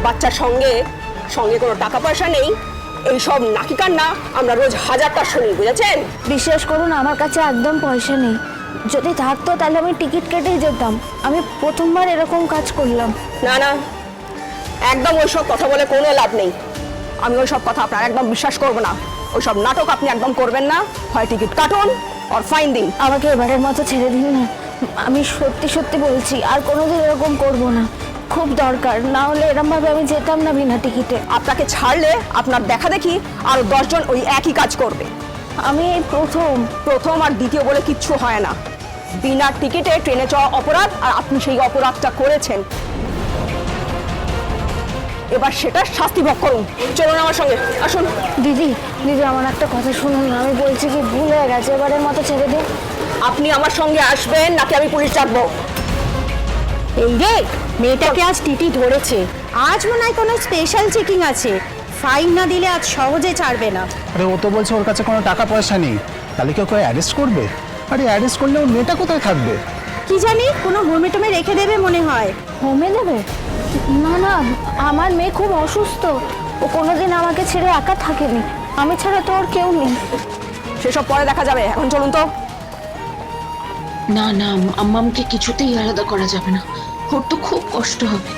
বাচ্চার সঙ্গে সঙ্গে কোনো টাকা পয়সা নেই, এইসব নাকি কান্না আমরা রোজ হাজারটা শুনি, বুঝেছেন? বিশ্বাস করুন, আমার কাছে একদম পয়সা নেই। যদি থাকতো তাহলে আমি টিকিট কেটেই যেতাম। আমি প্রথমবার এরকম কাজ করলাম। না না, একদম ওইসব কথা বলে কোনো লাভ নেই। আমি ওইসব কথা আপনার একদম বিশ্বাস করব না। ওইসব নাটক আপনি একদম করবেন না। হয় টিকিট কাটুন আর ফাইন দিন। আমাকে এবারের মতো ছেড়ে দিন না। আমি সত্যি সত্যি বলছি, আর কোনোদিন এরকম করব না। খুব দরকার, না হলে এরমভাবে আমি যেতাম না বিনা টিকিটে। আপনাকে ছাড়লে আপনার দেখা দেখি আরো 10 জন ওই একই কাজ করবে। আমি এই প্রথম আর দ্বিতীয় বলে কিচ্ছু হয় না। বিনা টিকিটে ট্রেনে চড়া অপরাধ, আর আপনি সেই অপরাধটা করেছেন। এবার সেটা শাস্তি ভোগ করুন। চলুন আমার সঙ্গে, আসুন। দিদি দিদি আমার একটা কথা শুনুন না। আমি বলছি কি, ভুল হয়ে গেছে, এবারের মতো ছেড়ে দিন। আপনি আমার সঙ্গে আসবেন নাকি আমি পুলিশ ডাকবো? এই রে, মেয়েটাকে আজ টিটি ধরেছে। আজ মনে হয় কোনো স্পেশাল চেকিং আছে। ফাইন না দিলে আজ সহজে ছাড়বে না। আরে ও তো বলছে ওর কাছে কোনো টাকা পয়সা নেই, তাহলে কেউ অ্যারেস্ট করবে? আরে অ্যারেস্ট করলে ওর মেয়েটা কোথায় থাকবে? কি জানি, কোনো হোমে টোমে রেখে দেবে মনে হয়। হোমে দেবে? না না, আমার মেয়ে খুব অসুস্থ। ও কোনোদিন আমাকে ছেড়ে একা থাকেনি। আমি ছাড়া তো ওর কেউ নেই। সেসব পরে দেখা যাবে, এখন চলুন তো। না না, আম্মামকে কিছুতেই আলাদা করা যাবে না। ওর তো খুব কষ্ট হবে।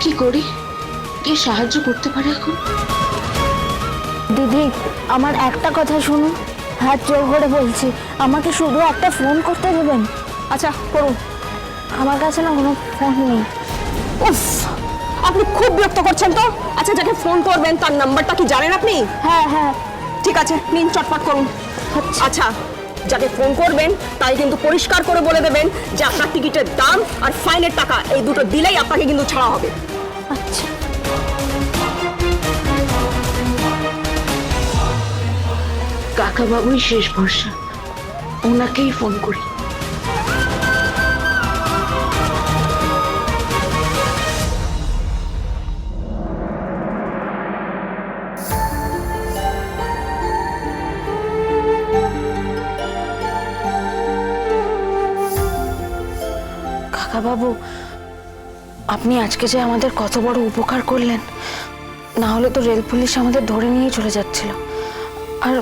কি করি? কে সাহায্য করতে পারে এখন? দিদি আমার একটা কথা শুনুন, হাত জোর করে বলছি, আমাকে শুধু একটা ফোন করতে দেবেন। আচ্ছা করুন। আমার কাছে না কোনো ফোন নেই। উফ, আপনি খুব বিরক্ত করছেন তো। আচ্ছা, যাকে ফোন করবেন তার নাম্বারটা কি জানেন আপনি? হ্যাঁ হ্যাঁ। ঠিক আছে, নিন, চটপট করুন। আচ্ছা, যাকে ফোন করবেন তাই কিন্তু পরিষ্কার করে বলে দেবেন যে আপনার টিকিটের দাম আর ফাইনের টাকা এই দুটো দিলেই আপনাকে কিন্তু ছাড়া হবে। আচ্ছা। কাকা বাবুই শেষ ভরসা, ওনাকেই ফোন করি। কাকাবাবু, আপনি আজকে যে আমাদের কত বড় উপকার করলেন, না হলে তো রেল পুলিশ আমাদের ধরে নিয়ে চলে যাচ্ছিল। আর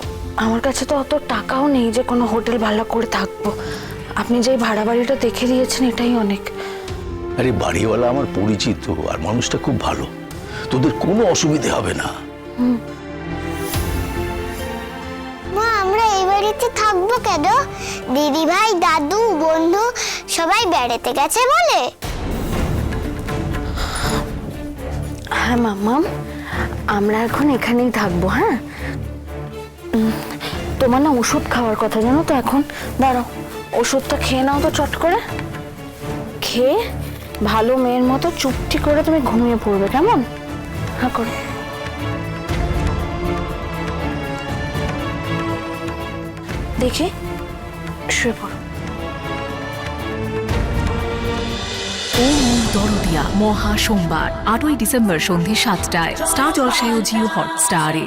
আমার কাছে তো অত টাকাও নেই যে কোনো হোটেল ভালো করে থাকবো। আপনি যেই ভাড়া বাড়িটা দেখে দিয়েছেন এটাই অনেক। আরে বাড়িওয়ালা আমার পরিচিত, আর মানুষটা খুব ভালো, তোদের কোনো অসুবিধে হবে না। মা, আমরা এই বাড়িতে থাকবো কেন? দিদি ভাই, দাদু, বন্ধু সবাই বেড়াতে গেছে বলে। হ্যাঁ মাম্মাম, আমরা এখন এখানেই থাকবো। হ্যাঁ, তোমার না ওষুধ খাওয়ার কথা, জানো তো? এখন দাঁড়াও, ওষুধটা খেয়ে নাও তো চট করে। খেয়ে ভালো মেয়ের মতো চুপটি করে তুমি ঘুমিয়ে পড়বে, কেমন? হ্যাঁ করো। দেখি, শুয়ে পড়ো। দরদিয়া মহা সোমবার 8ই ডিসেম্বর সন্ধ্যে 7টায় স্টার জলসায় ও জিও হটস্টারে।